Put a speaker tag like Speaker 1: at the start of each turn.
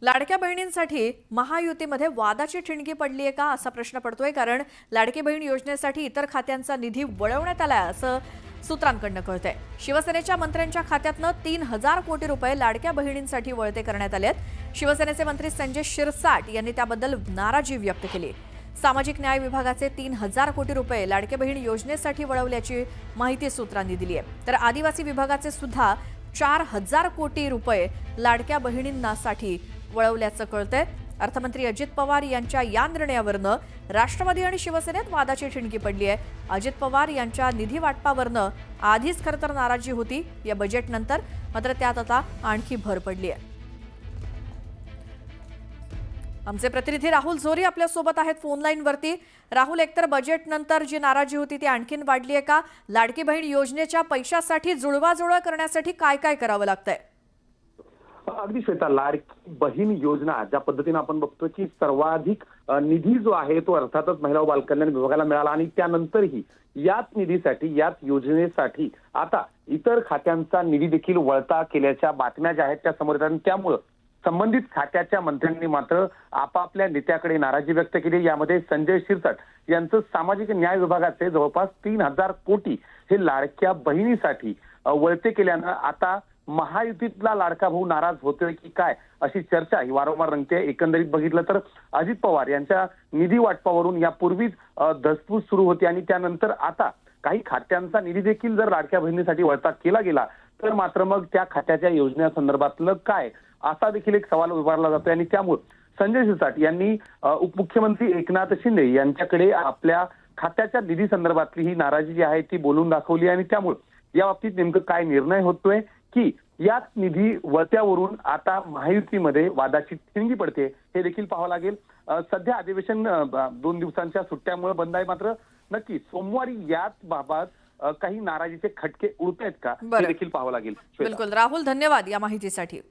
Speaker 1: लाडक्या बहिणींसाठी महायुतीमध्ये वादाची ठिणगी पडली आहे का असा प्रश्न पडतोय। कारण लाडकी बहीण योजनेसाठी इतर खात्यांचा निधी वळवण्यात आलाय असं सूत्रांकडून कळतंय। शिवसेनेच्या मंत्र्यांच्या खात्यातनं 3000 कोटी रुपये लाडक्या बहिणींसाठी वळते करण्यात आले आहेत। शिवसेनेचे मंत्री संजय शिरसाट यांनी त्याबद्दल नाराजी व्यक्त केली। सामाजिक न्याय विभागाचे 3000 कोटी रुपये लाडकी बहीण योजनेसाठी वळवल्याची माहिती सूत्रांनी दिली आहे। तर आदिवासी विभागाचे सुद्धा 4000 कोटी रुपये लाडक्या बहिणींसाठी वळवल्याचं कळतंय। अर्थमंत्री अजित पवार यांच्या या निर्णयावरनं राष्ट्रवादी आणि शिवसेनेत वादाची ठिणगी पडली आहे। अजित पवार यांच्या निधी वाटपावरनं आधीच खरं तर नाराजी होती, या बजेटनंतर मात्र त्यात आता आणखी भर पडली आहे। आमचे प्रतिनिधी राहुल झोरी आपल्या सोबत आहेत फोन लाईन वरती। राहुल, एकतर बजेट नंतर जी नाराजी होती ती आणखीन वाढली आहे का? लाडकी बहीण योजनेच्या पैशासाठी जुळवाजुळव करण्यासाठी काय काय करावं लागतंय?
Speaker 2: अगदी श्वेता, लाडकी बहीण योजना ज्या पद्धतीने आपण बघतो की सर्वाधिक निधी जो आहे तो अर्थातच महिला व बालकल्याण विभागाला मिळाला आणि त्यानंतरही याच निधीसाठी याच योजनेसाठी आता इतर खात्यांचा निधी देखील वळता केल्याच्या बातम्या ज्या आहेत त्या समोर येतात। त्यामुळे संबंधित खात्याच्या मंत्र्यांनी मात्र आपापल्या नेत्याकडे नाराजी व्यक्त केली। यामध्ये संजय शिरसाट यांचं सामाजिक न्याय विभागाचे जवळपास 3000 कोटी हे लाडक्या बहिणीसाठी वळते केल्यानं आता महायुतीतला लाडका भाऊ नाराज होतोय की काय अशी चर्चा ही वारंवार रंगते। एकंदरीत बघितलं तर अजित पवार यांच्या निधी वाटपावरून यापूर्वीच धसपूस सुरू होती आणि त्यानंतर आता काही खात्यांचा निधी देखील जर लाडक्या बहिणीसाठी वळता केला गेला तर मात्र मग त्या खात्याच्या योजनेसंदर्भातलं काय असा देखील एक सवाल उभारला जातोय। आणि त्यामुळे संजय शिरसाट यांनी उपमुख्यमंत्री एकनाथ शिंदे यांच्याकडे आपल्या खात्याच्या निधी संदर्भातली ही नाराजी जी आहे ती बोलून दाखवली आणि त्यामुळे या बाबतीत नेमकं काय निर्णय होतोय की याच निधी वळत्यावरून आता महायुतीमध्ये वादाची ठिणगी पडते हे देखील पाहावं लागेल। सध्या अधिवेशन 2 दिवसांच्या सुट्ट्यामुळे बंद आहे, मात्र नक्की सोमवारी याच बाबत काही नाराजीचे खटके उडतायत का हे देखील पाहावं लागेल।
Speaker 1: बिलकुल राहुल, धन्यवाद या माहितीसाठी।